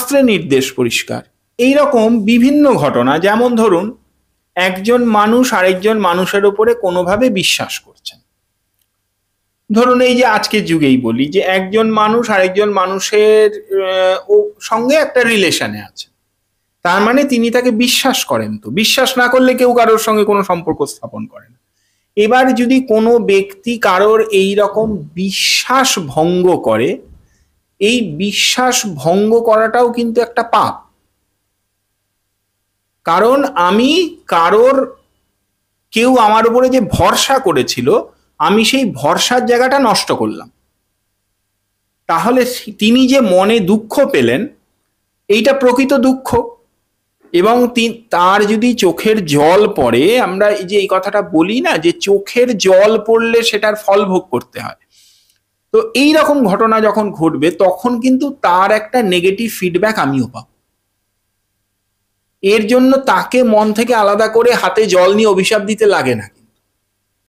শাস্ত্রে নির্দেশ পরিষ্কার। এইরকম বিভিন্ন ঘটনা, যেমন ধরুন একজন মানুষ আরেকজন মানুষের উপরে কোনোভাবে বিশ্বাস করছেন। ধরুন এই যে আজকের যুগেই বলি যে একজন মানুষ আরেকজন মানুষের সঙ্গে একটা রিলেশনে আছে, তার মানে তিনি তাকে বিশ্বাস করেন। তো বিশ্বাস না করলে কেউ কারোর সঙ্গে কোনো সম্পর্ক স্থাপন করে না। এবার যদি কোনো ব্যক্তি কারোর এই রকম বিশ্বাস ভঙ্গ করে, এই বিশ্বাস ভঙ্গ করাটাও কিন্তু একটা পাপ। কারণ আমি কারোর, কেউ আমার উপরে যে ভরসা করেছিল, আমি সেই ভরসার জায়গাটা নষ্ট করলাম। তাহলে তিনি যে মনে দুঃখ পেলেন, এইটা প্রকৃত দুঃখ। এবং তার যদি চোখের জল পড়ে, আমরা এই যে এই কথাটা বলি না যে চোখের জল পড়লে সেটার ফল ভোগ করতে হয়, তো এই রকম ঘটনা যখন ঘটবে তখন কিন্তু তার একটা নেগেটিভ ফিডব্যাক আমিও পাবো। এর জন্য তাকে মন থেকে আলাদা করে হাতে জল নিয়ে অভিশাপ দিতে লাগে না।